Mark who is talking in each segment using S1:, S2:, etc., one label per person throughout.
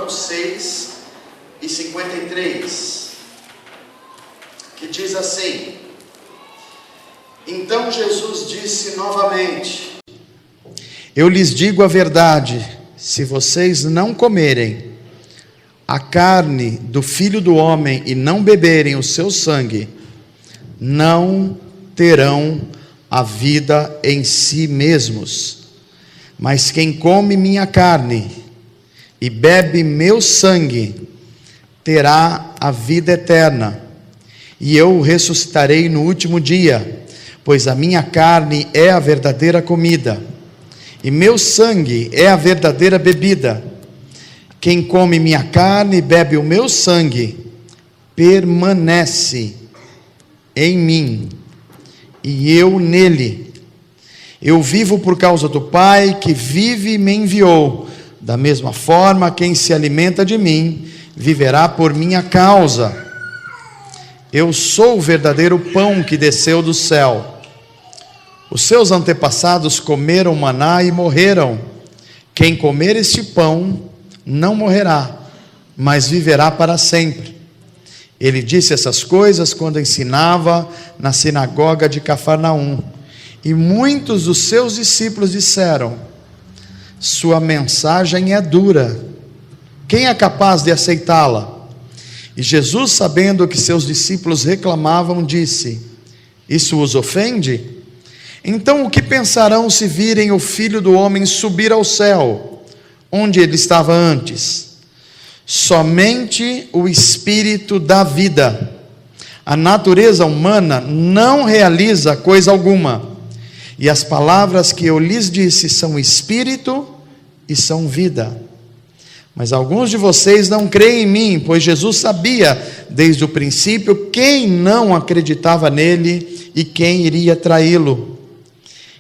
S1: João 6:53, que diz assim: Então Jesus disse novamente: Eu lhes digo a verdade, se vocês não comerem a carne do Filho do Homem e não beberem o seu sangue, não terão a vida em si mesmos. Mas quem come minha carne e bebe meu sangue, terá a vida eterna, e eu o ressuscitarei no último dia, pois a minha carne é a verdadeira comida, e meu sangue é a verdadeira bebida. Quem come minha carne e bebe o meu sangue, permanece em mim, e eu nele. Eu vivo por causa do Pai que vive e me enviou. Da mesma forma, quem se alimenta de mim, viverá por minha causa. Eu sou o verdadeiro pão que desceu do céu. Os seus antepassados comeram maná e morreram. Quem comer este pão não morrerá, mas viverá para sempre. Ele disse essas coisas quando ensinava na sinagoga de Cafarnaum. E muitos dos seus discípulos disseram: Sua mensagem é dura, quem é capaz de aceitá-la? E Jesus, sabendo que seus discípulos reclamavam, disse: Isso os ofende? Então o que pensarão se virem o Filho do Homem subir ao céu, onde ele estava antes? Somente o Espírito dá vida. A natureza humana não realiza coisa alguma. E as palavras que eu lhes disse são espírito e são vida. Mas alguns de vocês não creem em mim, pois Jesus sabia desde o princípio quem não acreditava nele e quem iria traí-lo.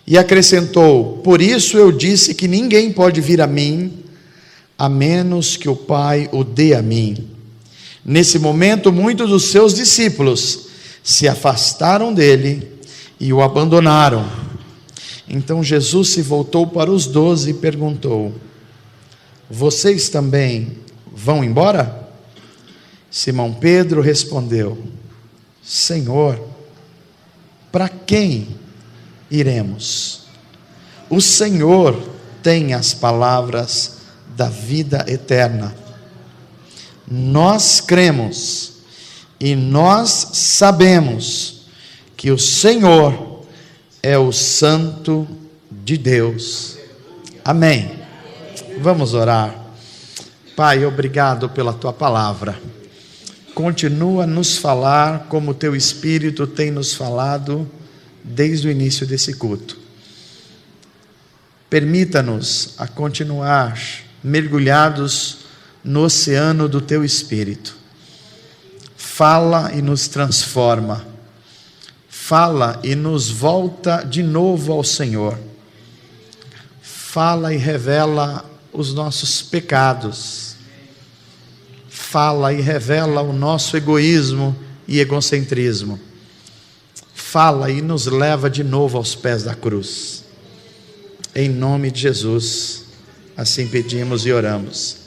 S1: E acrescentou: Por isso eu disse que ninguém pode vir a mim, a menos que o Pai o dê a mim. Nesse momento, muitos dos seus discípulos se afastaram dele e o abandonaram. Então Jesus se voltou para os 12 e perguntou: Vocês também vão embora? Simão Pedro respondeu: Senhor, para quem iremos? O Senhor tem as palavras da vida eterna. Nós cremos e nós sabemos que o Senhor é o Santo de Deus. Amém. Vamos orar. Pai, obrigado pela tua palavra. Continua a nos falar como o teu Espírito tem nos falado desde o início desse culto. Permita-nos a continuar mergulhados no oceano do teu Espírito. Fala e nos transforma. Fala e nos volta de novo ao Senhor. Fala e revela os nossos pecados. Fala e revela o nosso egoísmo e egocentrismo. Fala e nos leva de novo aos pés da cruz. Em nome de Jesus, assim pedimos e oramos.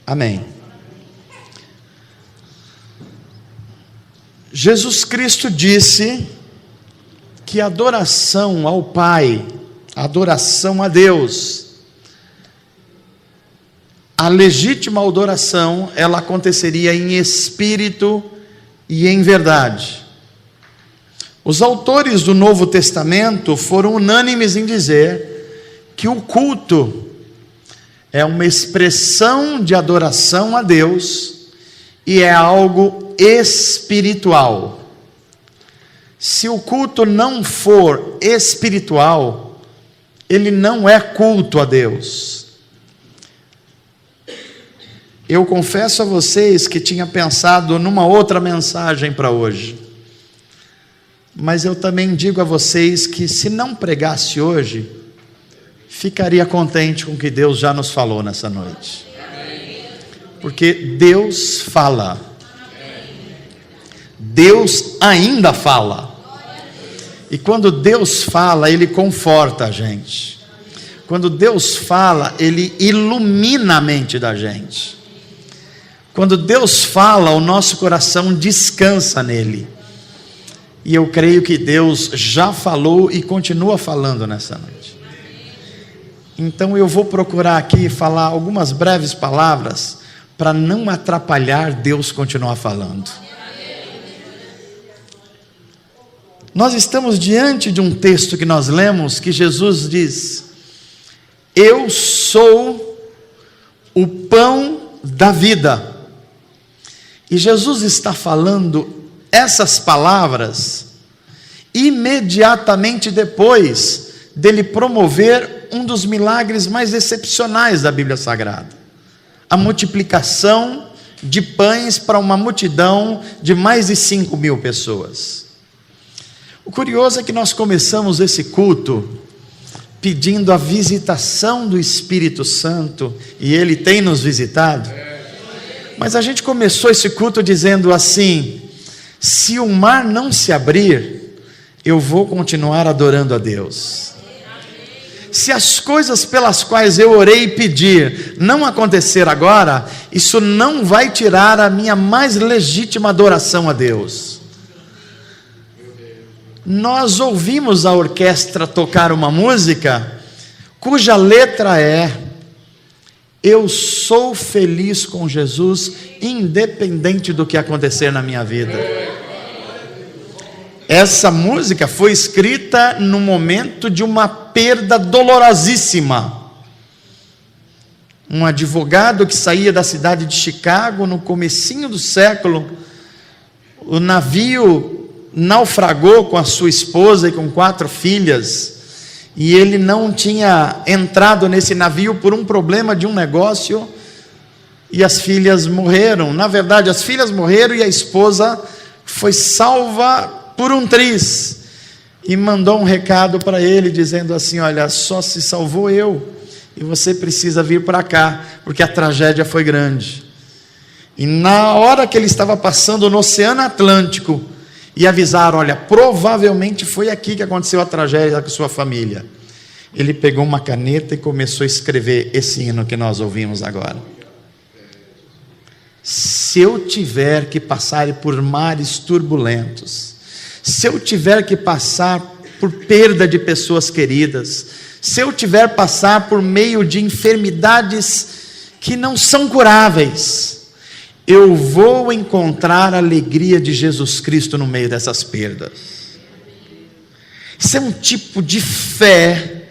S1: Amém. Jesus Cristo disse que a adoração ao Pai, a adoração a Deus, a legítima adoração, ela aconteceria em espírito e em verdade. Os autores do Novo Testamento foram unânimes em dizer que o culto é uma expressão de adoração a Deus e é algo espiritual. Se o culto não for espiritual, ele não é culto a Deus. Eu confesso a vocês que tinha pensado numa outra mensagem para hoje, mas eu também digo a vocês que se não pregasse hoje, ficaria contente com o que Deus já nos falou nessa noite. Porque Deus fala. Deus ainda fala. E quando Deus fala, Ele conforta a gente. Quando Deus fala, Ele ilumina a mente da gente. Quando Deus fala, o nosso coração descansa nele. E eu creio que Deus já falou e continua falando nessa noite. Então eu vou procurar aqui falar algumas breves palavras para não atrapalhar Deus continuar falando. Nós estamos diante de um texto que nós lemos, que Jesus diz: eu sou o pão da vida. E Jesus está falando essas palavras imediatamente depois dele promover um dos milagres mais excepcionais da Bíblia Sagrada: a multiplicação de pães para uma multidão de mais de 5.000 pessoas. O curioso é que nós começamos esse culto pedindo a visitação do Espírito Santo, e Ele tem nos visitado. Mas a gente começou esse culto dizendo assim: se o mar não se abrir, eu vou continuar adorando a Deus. Se as coisas pelas quais eu orei e pedi não acontecer agora, isso não vai tirar a minha mais legítima adoração a Deus. Nós ouvimos a orquestra tocar uma música cuja letra é: eu sou feliz com Jesus, independente do que acontecer na minha vida. Essa música foi escrita no momento de uma perda dolorosíssima. Um advogado que saía da cidade de Chicago no comecinho do século, o navio naufragou com a sua esposa e com 4 filhas, e ele não tinha entrado nesse navio por um problema de um negócio, e as filhas morreram. Na verdade, as filhas morreram e a esposa foi salva por um triz, e mandou um recado para ele dizendo assim: olha, só se salvou eu, e você precisa vir para cá, porque a tragédia foi grande. E na hora que ele estava passando no Oceano Atlântico, e avisaram: olha, provavelmente foi aqui que aconteceu a tragédia com sua família, ele pegou uma caneta e começou a escrever esse hino que nós ouvimos agora: se eu tiver que passar por mares turbulentos, se eu tiver que passar por perda de pessoas queridas, se eu tiver que passar por meio de enfermidades que não são curáveis, eu vou encontrar a alegria de Jesus Cristo no meio dessas perdas. Isso é um tipo de fé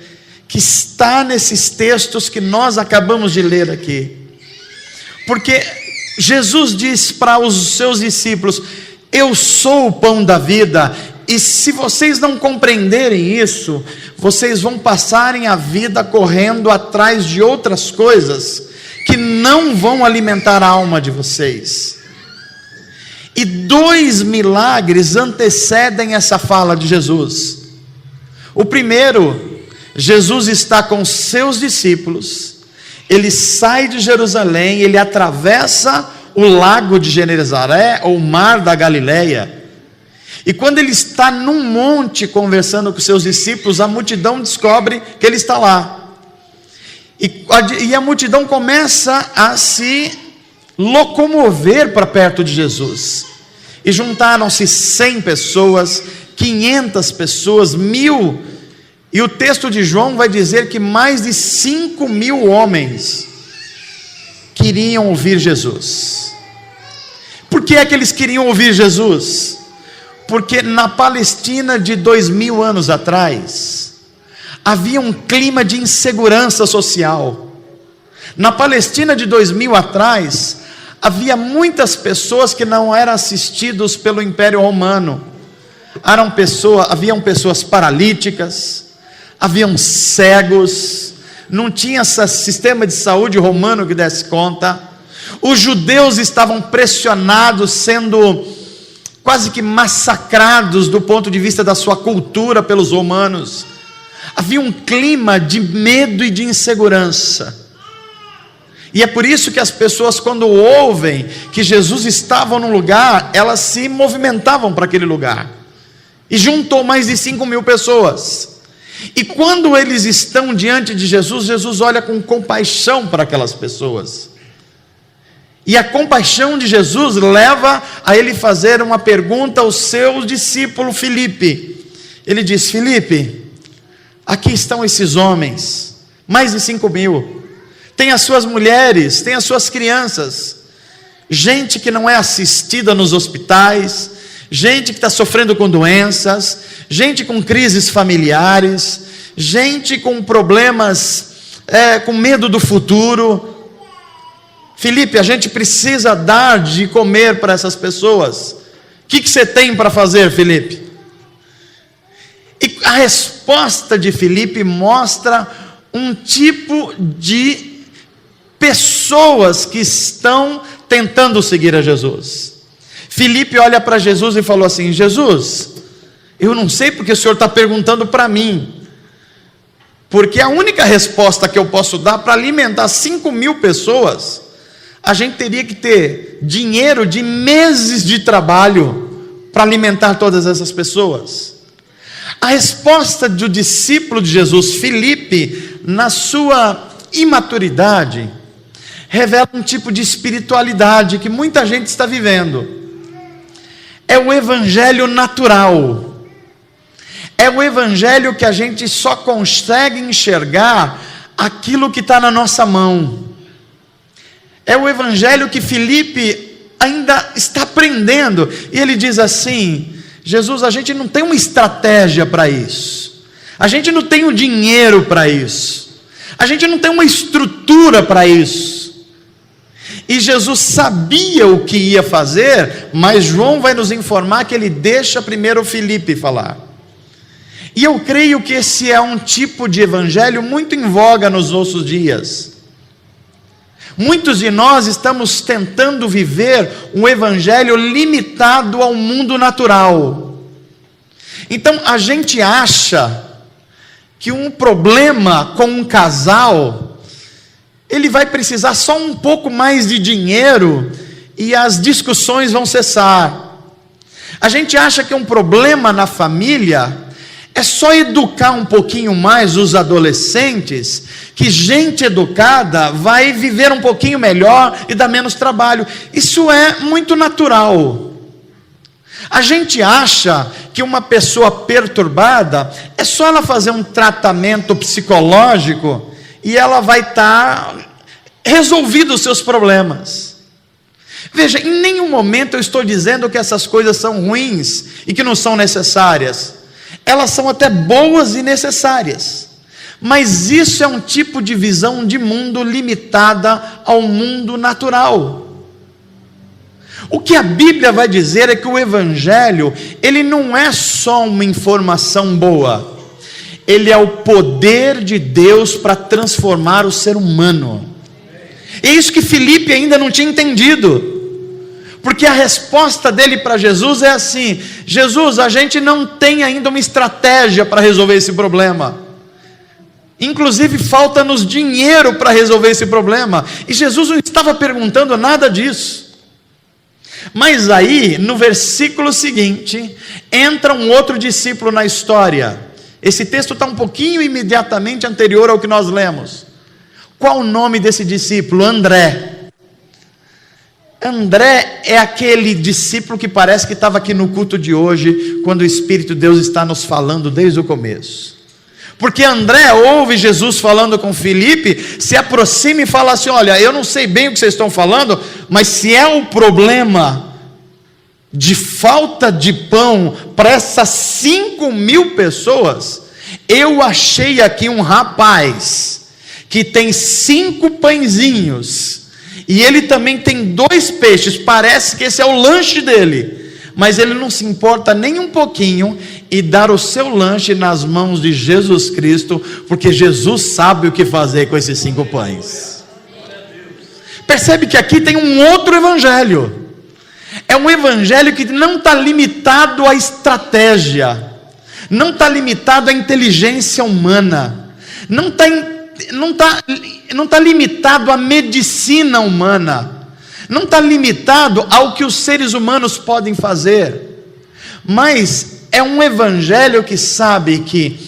S1: que está nesses textos que nós acabamos de ler aqui. Porque Jesus diz para os seus discípulos: eu sou o pão da vida. E se vocês não compreenderem isso, vocês vão passarem a vida correndo atrás de outras coisas que não vão alimentar a alma de vocês. E 2 milagres antecedem essa fala de Jesus. O primeiro, Jesus está com seus discípulos, ele sai de Jerusalém, ele atravessa o lago de Genezaré, ou o mar da Galileia, e quando ele está num monte conversando com seus discípulos, a multidão descobre que ele está lá. E a multidão começa a se locomover para perto de Jesus. E juntaram-se 100 pessoas, 500 pessoas, 1.000. E o texto de João vai dizer que mais de 5.000 homens queriam ouvir Jesus. Por que é que eles queriam ouvir Jesus? Porque na Palestina de 2.000 anos atrás, havia um clima de insegurança social. Na Palestina de 2.000 atrás, havia muitas pessoas que não eram assistidos pelo Império Romano. Haviam pessoas paralíticas, haviam cegos, não tinha esse sistema de saúde romano que desse conta. Os judeus estavam pressionados, sendo quase que massacrados do ponto de vista da sua cultura pelos romanos. Havia um clima de medo e de insegurança. E é por isso que as pessoas, quando ouvem que Jesus estava num lugar, elas se movimentavam para aquele lugar. E juntou mais de 5.000 pessoas. E quando eles estão diante de Jesus, Jesus olha com compaixão para aquelas pessoas. E a compaixão de Jesus leva a ele fazer uma pergunta ao seu discípulo Filipe. Ele diz: Filipe, aqui estão esses homens, mais de 5.000, tem as suas mulheres, tem as suas crianças, gente que não é assistida nos hospitais, gente que está sofrendo com doenças, gente com crises familiares, gente com problemas, com medo do futuro. Filipe, a gente precisa dar de comer para essas pessoas. O que você tem para fazer, Filipe? E a resposta de Filipe mostra um tipo de pessoas que estão tentando seguir a Jesus. Filipe olha para Jesus e falou assim: Jesus, eu não sei porque o Senhor está perguntando para mim, porque a única resposta que eu posso dar para alimentar 5.000 pessoas, a gente teria que ter dinheiro de meses de trabalho para alimentar todas essas pessoas. A resposta do discípulo de Jesus, Filipe, na sua imaturidade, revela um tipo de espiritualidade que muita gente está vivendo. É o evangelho natural. É o evangelho que a gente só consegue enxergar aquilo que está na nossa mão. É o evangelho que Filipe ainda está aprendendo. E ele diz assim: Jesus, a gente não tem uma estratégia para isso. A gente não tem o dinheiro para isso. A gente não tem uma estrutura para isso. E Jesus sabia o que ia fazer, mas João vai nos informar que ele deixa primeiro Filipe falar. E eu creio que esse é um tipo de evangelho muito em voga nos nossos dias. Muitos de nós estamos tentando viver um evangelho limitado ao mundo natural. Então a gente acha que um problema com um casal, ele vai precisar só um pouco mais de dinheiro e as discussões vão cessar. A gente acha que um problema na família é só educar um pouquinho mais os adolescentes, que gente educada vai viver um pouquinho melhor e dar menos trabalho. Isso é muito natural. A gente acha que uma pessoa perturbada é só ela fazer um tratamento psicológico e ela vai estar resolvido os seus problemas. Veja, em nenhum momento eu estou dizendo que essas coisas são ruins e que não são necessárias. Elas são até boas e necessárias. Mas isso é um tipo de visão de mundo limitada ao mundo natural. O que a Bíblia vai dizer é que o Evangelho, ele não é só uma informação boa. Ele é o poder de Deus para transformar o ser humano. É isso que Filipe ainda não tinha entendido. Porque a resposta dele para Jesus é assim: Jesus, a gente não tem ainda uma estratégia para resolver esse problema. Inclusive falta-nos dinheiro para resolver esse problema. E Jesus não estava perguntando nada disso. Mas aí, no versículo seguinte, entra um outro discípulo na história. Esse texto está um pouquinho imediatamente anterior ao que nós lemos. Qual o nome desse discípulo? André. André é aquele discípulo que parece que estava aqui no culto de hoje, quando o Espírito de Deus está nos falando desde o começo. Porque André ouve Jesus falando com Filipe, se aproxima e fala assim: olha, eu não sei bem o que vocês estão falando, mas se é o problema de falta de pão para essas 5.000 pessoas, eu achei aqui um rapaz que tem 5 pãezinhos, e ele também tem 2 peixes, parece que esse é o lanche dele, mas ele não se importa nem um pouquinho e dar o seu lanche nas mãos de Jesus Cristo, porque Jesus sabe o que fazer com esses 5 pães. Percebe que aqui tem um outro evangelho. É um evangelho que não está limitado à estratégia, não está limitado à inteligência humana, não está limitado à medicina humana, não está limitado ao que os seres humanos podem fazer, mas é um evangelho que sabe que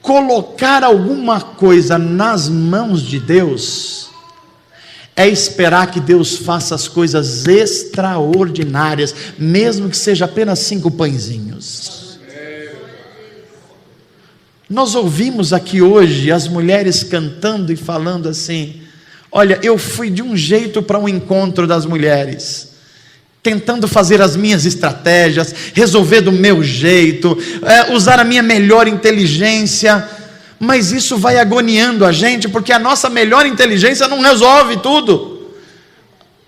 S1: colocar alguma coisa nas mãos de Deus é esperar que Deus faça as coisas extraordinárias, mesmo que seja apenas 5 pãezinhos. Nós ouvimos aqui hoje as mulheres cantando e falando assim: olha, eu fui de um jeito para um encontro das mulheres, tentando fazer as minhas estratégias, resolver do meu jeito, usar a minha melhor inteligência, mas isso vai agoniando a gente, porque a nossa melhor inteligência não resolve tudo,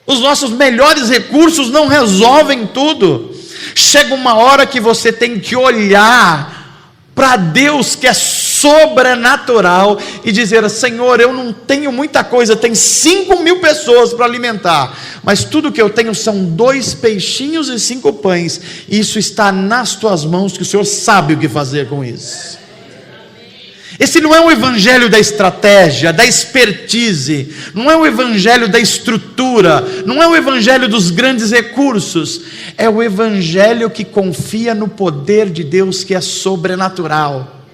S1: os nossos melhores recursos não resolvem tudo. Chega uma hora que você tem que olhar para Deus, que é sobrenatural, e dizer: Senhor, eu não tenho muita coisa, tem 5.000 pessoas para alimentar, mas tudo que eu tenho são 2 peixinhos e 5 pães, e isso está nas tuas mãos, que o Senhor sabe o que fazer com isso. Esse não é o evangelho da estratégia, da expertise, não é o evangelho da estrutura, não é o evangelho dos grandes recursos, é o evangelho que confia no poder de Deus, que é sobrenatural.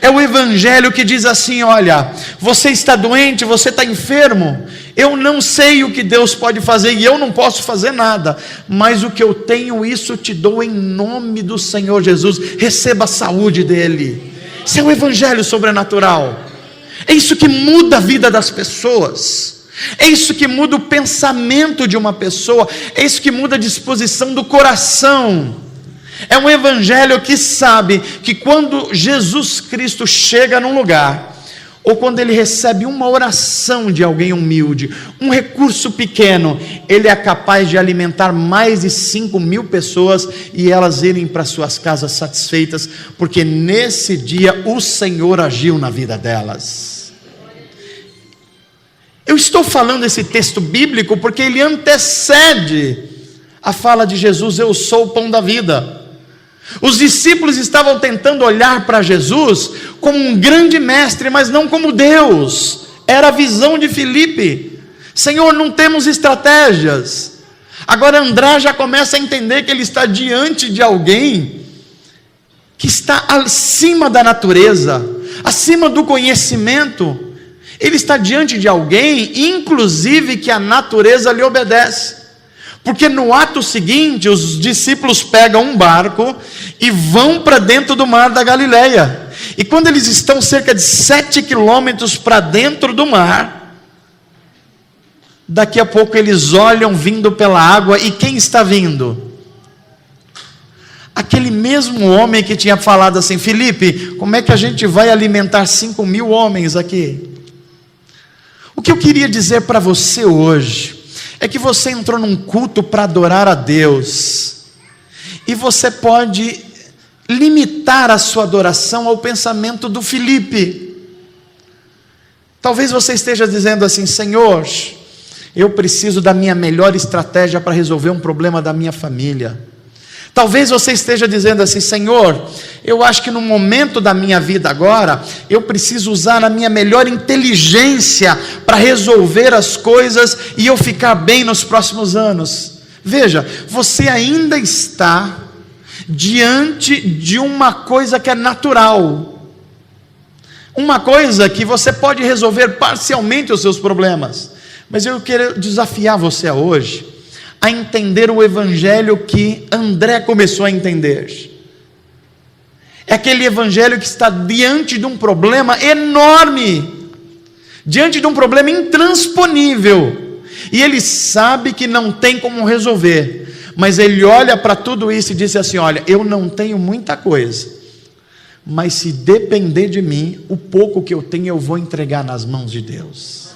S1: É o evangelho que diz assim: olha, você está doente, você está enfermo, eu não sei o que Deus pode fazer, e eu não posso fazer nada, mas o que eu tenho, isso te dou em nome do Senhor Jesus, receba a saúde dele. Isso é o evangelho sobrenatural. É isso que muda a vida das pessoas, é isso que muda o pensamento de uma pessoa, é isso que muda a disposição do coração. É um evangelho que sabe que quando Jesus Cristo chega num lugar, ou quando ele recebe uma oração de alguém humilde, um recurso pequeno, ele é capaz de alimentar mais de 5.000 pessoas, e elas irem para suas casas satisfeitas, porque nesse dia o Senhor agiu na vida delas. Eu estou falando esse texto bíblico porque ele antecede a fala de Jesus: eu sou o pão da vida. Os discípulos estavam tentando olhar para Jesus como um grande mestre, mas não como Deus. Era a visão de Filipe: Senhor, não temos estratégias. Agora André já começa a entender que ele está diante de alguém que está acima da natureza, acima do conhecimento. Ele está diante de alguém, inclusive, que a natureza lhe obedece. Porque no ato seguinte, os discípulos pegam um barco e vão para dentro do mar da Galileia. E quando eles estão cerca de 7 quilômetros para dentro do mar, daqui a pouco eles olham vindo pela água, e quem está vindo? Aquele mesmo homem que tinha falado assim: Filipe, como é que a gente vai alimentar 5.000 homens aqui? O que eu queria dizer para você hoje é que você entrou num culto para adorar a Deus, e você pode limitar a sua adoração ao pensamento do Filipe. Talvez você esteja dizendo assim: Senhor, eu preciso da minha melhor estratégia para resolver um problema da minha família. Talvez você esteja dizendo assim: Senhor, eu acho que no momento da minha vida agora, eu preciso usar a minha melhor inteligência para resolver as coisas e eu ficar bem nos próximos anos. Veja, você ainda está diante de uma coisa que é natural, uma coisa que você pode resolver parcialmente os seus problemas, mas eu quero desafiar você hoje a entender o evangelho que André começou a entender. É aquele evangelho que está diante de um problema enorme, diante de um problema intransponível, e ele sabe que não tem como resolver, mas ele olha para tudo isso e diz assim: olha, eu não tenho muita coisa, mas se depender de mim, o pouco que eu tenho eu vou entregar nas mãos de Deus.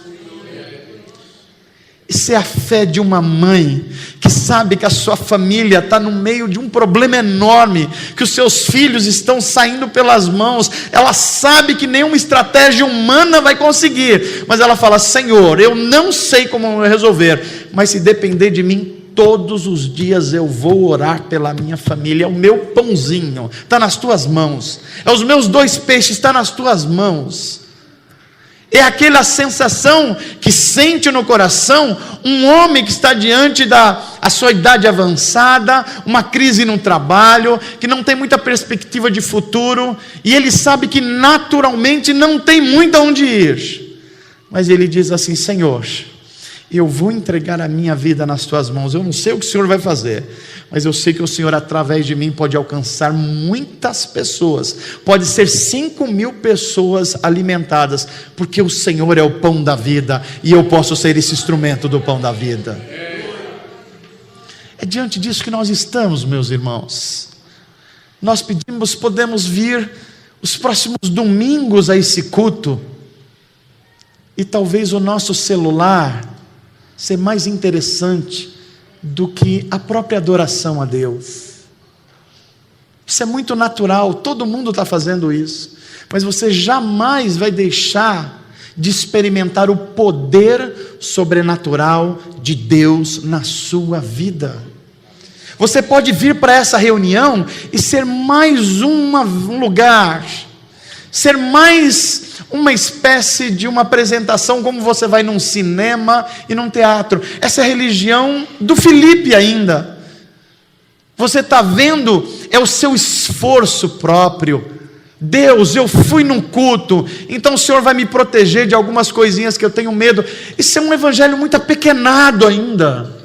S1: Isso é a fé de uma mãe que sabe que a sua família está no meio de um problema enorme, que os seus filhos estão saindo pelas mãos. Ela sabe que nenhuma estratégia humana vai conseguir, mas ela fala: Senhor, eu não sei como resolver, mas se depender de mim, todos os dias eu vou orar pela minha família. É o meu pãozinho, está nas tuas mãos, é os meus 2 peixes, está nas tuas mãos. É aquela sensação que sente no coração um homem que está diante da sua idade avançada, uma crise no trabalho, que não tem muita perspectiva de futuro, e ele sabe que naturalmente não tem muito aonde ir, mas ele diz assim: Senhor, eu vou entregar a minha vida nas tuas mãos. Eu não sei o que o Senhor vai fazer, mas eu sei que o Senhor, através de mim, pode alcançar muitas pessoas. Pode ser 5.000 pessoas alimentadas, porque o Senhor é o pão da vida, e eu posso ser esse instrumento do pão da vida. É diante disso que nós estamos, meus irmãos. Nós pedimos, podemos vir os próximos domingos a esse culto, e talvez o nosso celular ser mais interessante do que a própria adoração a Deus. Isso é muito natural, todo mundo está fazendo isso, mas você jamais vai deixar de experimentar o poder sobrenatural de Deus na sua vida. Você pode vir para essa reunião e ser mais um lugar, ser mais uma espécie de uma apresentação, como você vai num cinema e num teatro. Essa é a religião do Filipe ainda. Você está vendo, é o seu esforço próprio. Deus, eu fui num culto, então o Senhor vai me proteger de algumas coisinhas que eu tenho medo. Isso é um evangelho muito apequenado ainda.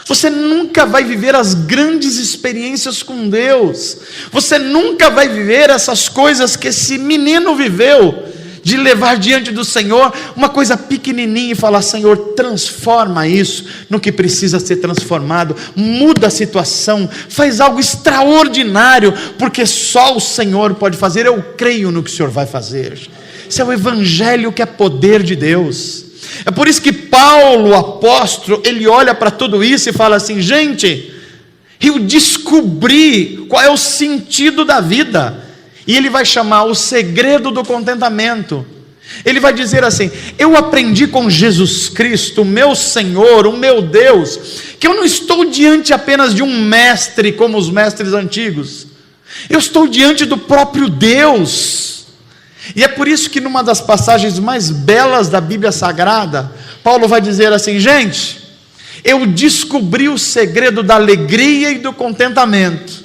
S1: Você nunca vai viver as grandes experiências com Deus. Você nunca vai viver essas coisas que esse menino viveu, de levar diante do Senhor uma coisa pequenininha e falar: Senhor, transforma isso no que precisa ser transformado, muda a situação, faz algo extraordinário, porque só o Senhor pode fazer. Eu creio no que o Senhor vai fazer. Esse é o evangelho que é poder de Deus. É por isso que Paulo, o apóstolo, ele olha para tudo isso e fala assim: gente, eu descobri qual é o sentido da vida, e ele vai chamar o segredo do contentamento. Ele vai dizer assim: eu aprendi com Jesus Cristo, o meu Senhor, o meu Deus, que eu não estou diante apenas de um mestre como os mestres antigos, eu estou diante do próprio Deus. E é por isso que numa das passagens mais belas da Bíblia Sagrada, Paulo vai dizer assim: gente, eu descobri o segredo da alegria e do contentamento.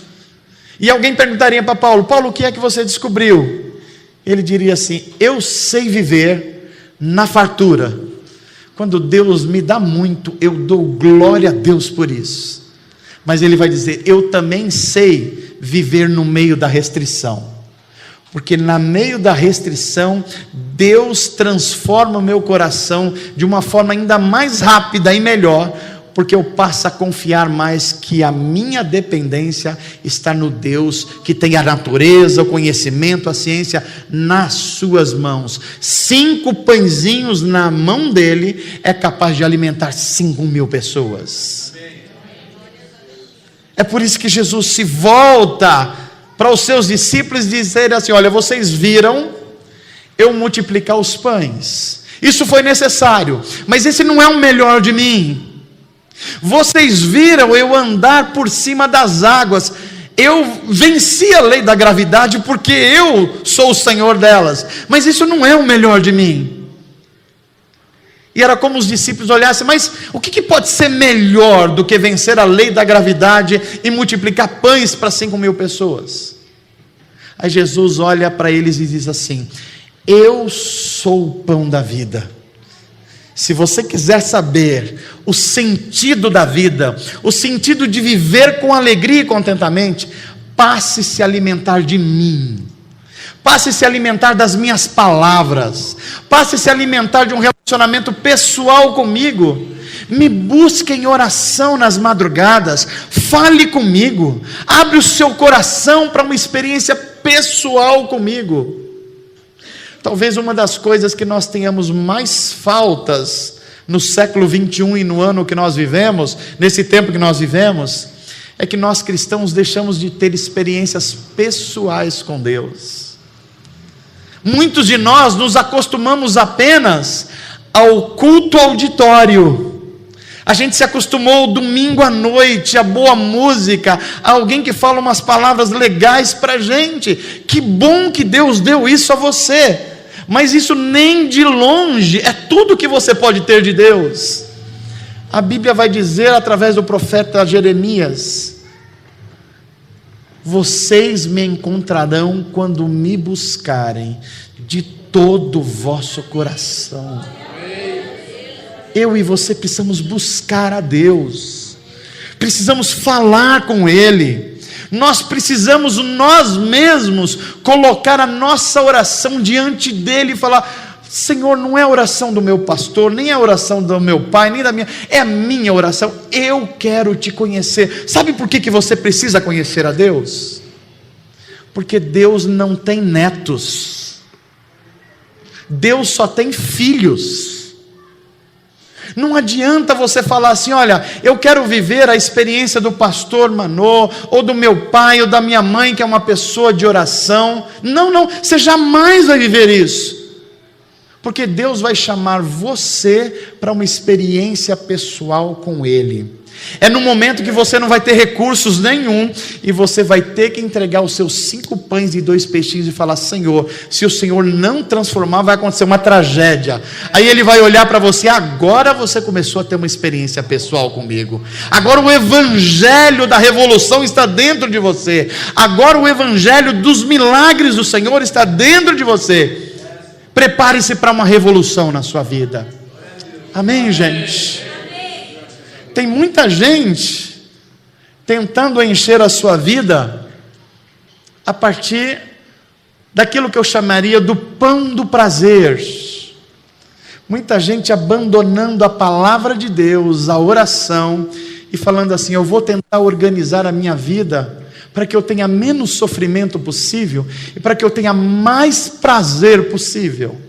S1: E alguém perguntaria para Paulo: Paulo, o que é que você descobriu? Ele diria assim: eu sei viver na fartura. Quando Deus me dá muito, eu dou glória a Deus por isso. Mas ele vai dizer: eu também sei viver no meio da restrição. Porque no meio da restrição, Deus transforma o meu coração de uma forma ainda mais rápida e melhor, porque eu passo a confiar mais que a minha dependência está no Deus que tem a natureza, o conhecimento, a ciência nas suas mãos. 5 pãezinhos na mão dele é capaz de alimentar 5.000 pessoas. É por isso que Jesus se volta para os seus discípulos dizer assim: olha, vocês viram eu multiplicar os pães, isso foi necessário, mas esse não é o melhor de mim. Vocês viram eu andar por cima das águas, eu venci a lei da gravidade porque eu sou o Senhor delas, mas isso não é o melhor de mim. E era como os discípulos olhassem: mas o que pode ser melhor do que vencer a lei da gravidade e multiplicar pães para 5.000 pessoas? Aí Jesus olha para eles e diz assim: eu sou o pão da vida. Se você quiser saber o sentido da vida, o sentido de viver com alegria e contentamento, passe a se alimentar de mim. Passe a se alimentar das minhas palavras, passe a se alimentar de um relacionamento pessoal comigo. Me busque em oração nas madrugadas, fale comigo, abre o seu coração para uma experiência pessoal comigo. Talvez uma das coisas que nós tenhamos mais faltas no século 21 e no ano que nós vivemos, nesse tempo que nós vivemos, é que nós cristãos deixamos de ter experiências pessoais com Deus. Muitos de nós nos acostumamos apenas ao culto auditório. A gente se acostumou domingo à noite, a boa música, a alguém que fala umas palavras legais para a gente. Que bom que Deus deu isso a você, mas isso nem de longe é tudo que você pode ter de Deus. A Bíblia vai dizer através do profeta Jeremias: vocês me encontrarão quando me buscarem de todo o vosso coração. eu e você precisamos buscar a Deus, precisamos falar com Ele, nós precisamos nós mesmos colocar a nossa oração diante dEle e falar: Senhor, não é a oração do meu pastor, nem a oração do meu pai, nem da minha, é a minha oração, eu quero te conhecer. Sabe por que você precisa conhecer a Deus? Porque Deus não tem netos, Deus só tem filhos. Não adianta você falar assim: olha, eu quero viver a experiência do pastor Manô, ou do meu pai, ou da minha mãe, que é uma pessoa de oração. Não, você jamais vai viver isso. Porque Deus vai chamar você para uma experiência pessoal com Ele. É no momento que você não vai ter recursos nenhum, e você vai ter que entregar os seus 5 pães e 2 peixinhos e falar: Senhor, se o Senhor não transformar, vai acontecer uma tragédia. Aí Ele vai olhar para você: agora você começou a ter uma experiência pessoal comigo, agora o evangelho da revolução está dentro de você, agora o evangelho dos milagres do Senhor está dentro de você. Prepare-se para uma revolução na sua vida. Amém, gente? Tem muita gente tentando encher a sua vida a partir daquilo que eu chamaria do pão do prazer. Muita gente abandonando a palavra de Deus, a oração, e falando assim: eu vou tentar organizar a minha vida para que eu tenha menos sofrimento possível e para que eu tenha mais prazer possível.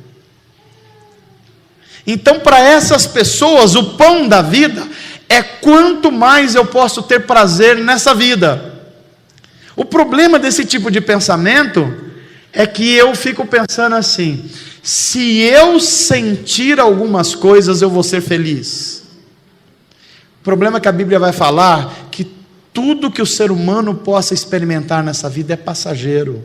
S1: Então, para essas pessoas, o pão da vida é quanto mais eu posso ter prazer nessa vida. O problema desse tipo de pensamento é que eu fico pensando assim: se eu sentir algumas coisas, eu vou ser feliz. O problema é que a Bíblia vai falar que tudo que o ser humano possa experimentar nessa vida é passageiro.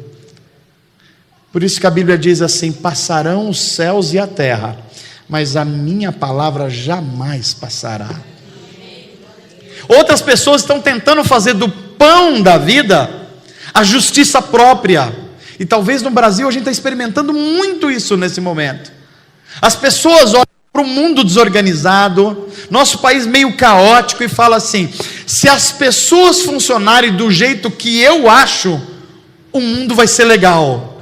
S1: Por isso que a Bíblia diz assim: passarão os céus e a terra, mas a minha palavra jamais passará. Outras pessoas estão tentando fazer do pão da vida a justiça própria, e talvez no Brasil a gente está experimentando muito isso nesse momento. As pessoas olham para o mundo desorganizado, nosso país meio caótico, e falam assim: se as pessoas funcionarem do jeito que eu acho, o mundo vai ser legal.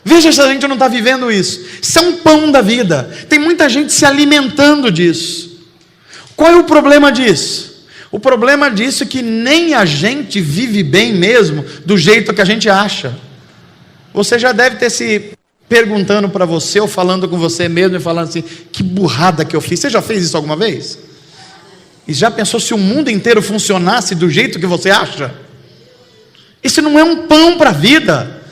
S1: Veja se a gente não está vivendo isso. Isso é um pão da vida. Tem muita gente se alimentando disso. Qual é o problema disso? O problema disso é que nem a gente vive bem mesmo do jeito que a gente acha. Você já deve ter se perguntando para você, ou falando com você mesmo, e falando assim: que burrada que eu fiz. Você já fez isso alguma vez? E já pensou se o mundo inteiro funcionasse do jeito que você acha? Isso não é um pão para a vida.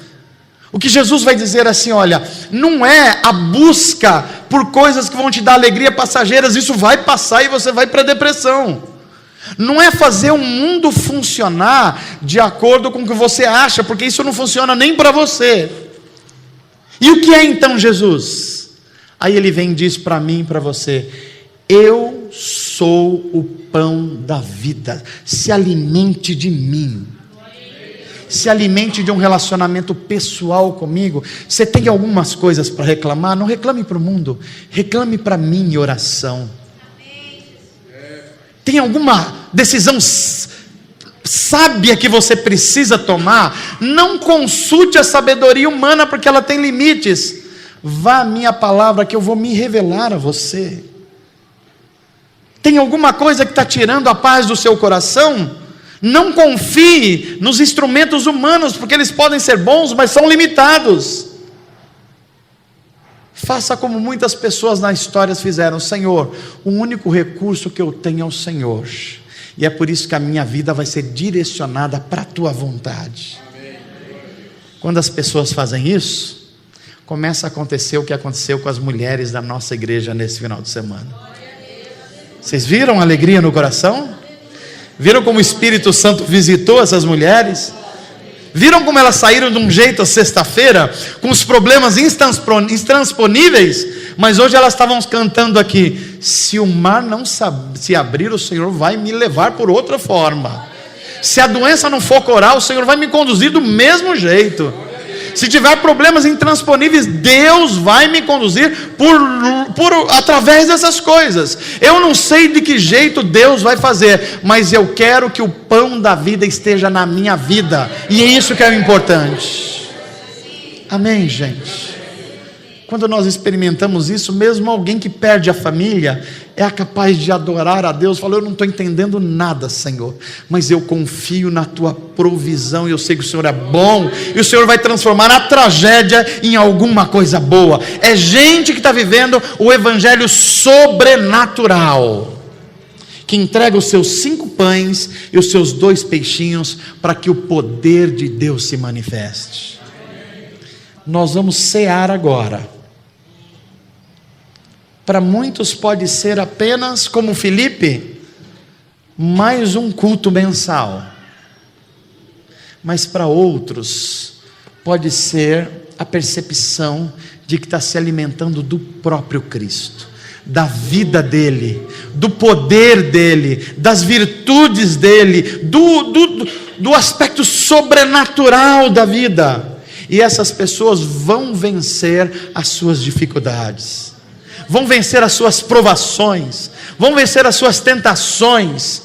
S1: O que Jesus vai dizer assim: olha, não é a busca por coisas que vão te dar alegria passageiras, isso vai passar e você vai para a depressão. Não é fazer o mundo funcionar de acordo com o que você acha, porque isso não funciona nem para você. E o que é então Jesus? Aí Ele vem e diz para mim e para você: eu sou o pão da vida, se alimente de mim. Se alimente de um relacionamento pessoal comigo. Você tem algumas coisas para reclamar? Não reclame para o mundo, reclame para mim em oração. Tem alguma decisão sábia que você precisa tomar? Não consulte a sabedoria humana, porque ela tem limites. Vá à minha palavra, que eu vou me revelar a você. Tem alguma coisa que está tirando a paz do seu coração? Não confie nos instrumentos humanos, porque eles podem ser bons, mas são limitados. Faça como muitas pessoas na história fizeram: Senhor, o único recurso que eu tenho é o Senhor, e é por isso que a minha vida vai ser direcionada para a Tua vontade. Quando as pessoas fazem isso, começa a acontecer o que aconteceu com as mulheres da nossa igreja nesse final de semana. Vocês viram a alegria no coração? Viram como o Espírito Santo visitou essas mulheres? Viram como elas saíram de um jeito a sexta-feira, com os problemas intransponíveis, mas hoje elas estavam cantando aqui: se o mar não se abrir, o Senhor vai me levar por outra forma. Se a doença não for curar, o Senhor vai me conduzir do mesmo jeito. Se tiver problemas intransponíveis, Deus vai me conduzir através dessas coisas. Eu não sei de que jeito Deus vai fazer, mas eu quero que o pão da vida esteja na minha vida, e é isso que é o importante. Amém, gente? Quando nós experimentamos isso, mesmo alguém que perde a família é capaz de adorar a Deus. Falou: eu não estou entendendo nada, Senhor, mas eu confio na tua provisão, e eu sei que o Senhor é bom, e o Senhor vai transformar a tragédia em alguma coisa boa. É gente que está vivendo o evangelho sobrenatural, que entrega os seus 5 pães e os seus 2 peixinhos para que o poder de Deus se manifeste. Nós vamos cear agora. Para muitos pode ser apenas, como Filipe, mais um culto mensal. Mas para outros pode ser a percepção de que está se alimentando do próprio Cristo, da vida dele, do poder dele, das virtudes dele, do aspecto sobrenatural da vida. E essas pessoas vão vencer as suas dificuldades, vão vencer as suas provações, vão vencer as suas tentações.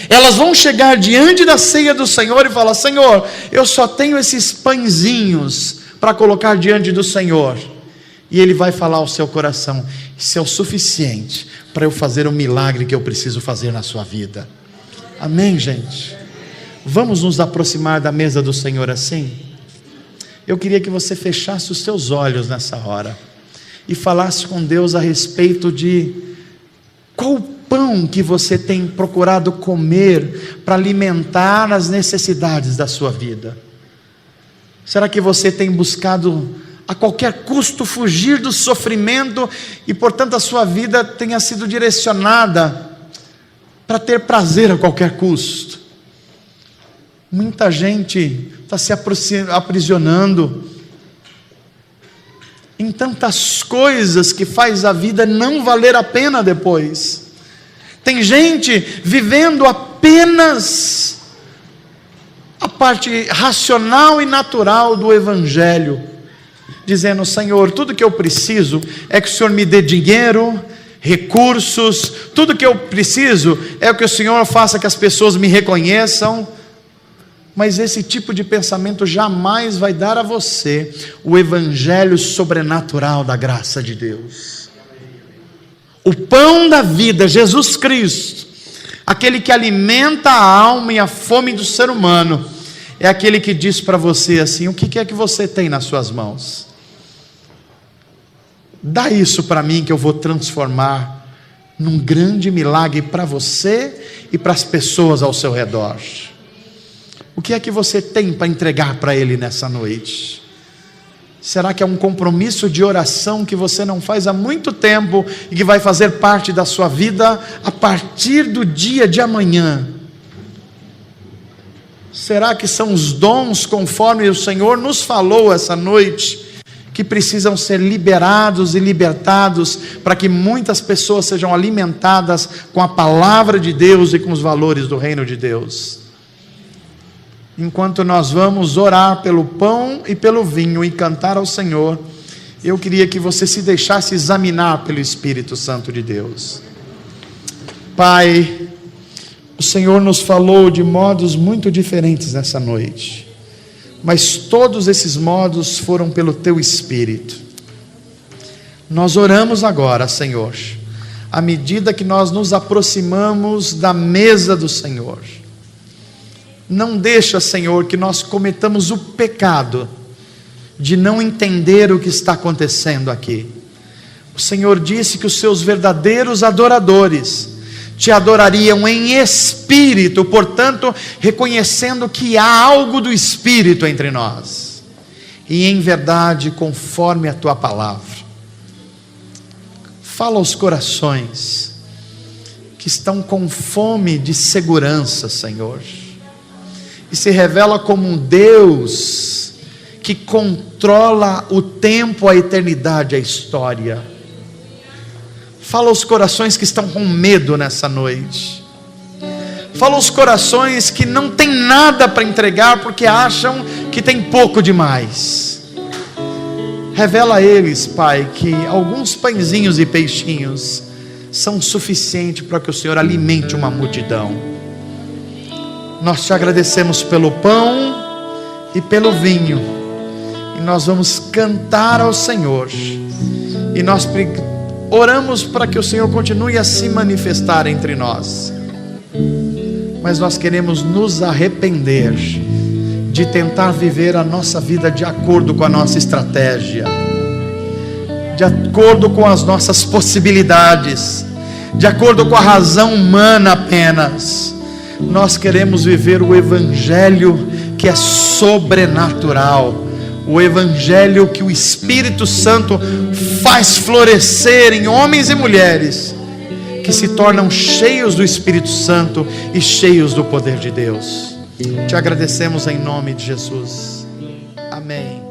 S1: Elas vão chegar diante da ceia do Senhor e falar: Senhor, eu só tenho esses pãezinhos para colocar diante do Senhor. E Ele vai falar ao seu coração: isso é o suficiente para eu fazer o milagre que eu preciso fazer na sua vida. Amém, gente? Vamos nos aproximar da mesa do Senhor assim? Eu queria que você fechasse os seus olhos nessa hora e falasse com Deus a respeito de qual o pão que você tem procurado comer para alimentar as necessidades da sua vida. Será que você tem buscado a qualquer custo fugir do sofrimento e, portanto, a sua vida tenha sido direcionada para ter prazer a qualquer custo? Muita gente está se aprisionando em tantas coisas que faz a vida não valer a pena depois. Tem gente vivendo apenas a parte racional e natural do evangelho, dizendo: Senhor, tudo que eu preciso é que o Senhor me dê dinheiro, recursos, tudo que eu preciso é que o Senhor faça que as pessoas me reconheçam. Mas esse tipo de pensamento jamais vai dar a você o evangelho sobrenatural da graça de Deus. O pão da vida, Jesus Cristo, aquele que alimenta a alma e a fome do ser humano, é aquele que diz para você assim: o que é que você tem nas suas mãos? Dá isso para mim que eu vou transformar num grande milagre para você e para as pessoas ao seu redor. O que é que você tem para entregar para Ele nessa noite? Será que é um compromisso de oração que você não faz há muito tempo e que vai fazer parte da sua vida a partir do dia de amanhã? Será que são os dons, conforme o Senhor nos falou essa noite, que precisam ser liberados e libertados para que muitas pessoas sejam alimentadas com a palavra de Deus e com os valores do reino de Deus? Enquanto nós vamos orar pelo pão e pelo vinho e cantar ao Senhor, eu queria que você se deixasse examinar pelo Espírito Santo de Deus. Pai, o Senhor nos falou de modos muito diferentes nessa noite, mas todos esses modos foram pelo Teu Espírito. Nós oramos agora, Senhor, à medida que nós nos aproximamos da mesa do Senhor. Não deixa, Senhor, que nós cometamos o pecado de não entender o que está acontecendo aqui. O Senhor disse que os seus verdadeiros adoradores te adorariam em espírito, portanto, reconhecendo que há algo do Espírito entre nós, e em verdade, conforme a Tua palavra. Fala aos corações que estão com fome de segurança, Senhor, e se revela como um Deus que controla o tempo, a eternidade, a história. Fala aos corações que estão com medo nessa noite. Fala aos corações que não tem nada para entregar porque acham que tem pouco demais. Revela a eles, Pai, que alguns pãezinhos e peixinhos são suficientes para que o Senhor alimente uma multidão. Nós te agradecemos pelo pão e pelo vinho, e nós vamos cantar ao Senhor, e nós oramos para que o Senhor continue a se manifestar entre nós. Mas nós queremos nos arrepender de tentar viver a nossa vida de acordo com a nossa estratégia, de acordo com as nossas possibilidades, de acordo com a razão humana apenas. Nós queremos viver o Evangelho que é sobrenatural, o Evangelho que o Espírito Santo faz florescer em homens e mulheres que se tornam cheios do Espírito Santo e cheios do poder de Deus. Te agradecemos em nome de Jesus. Amém.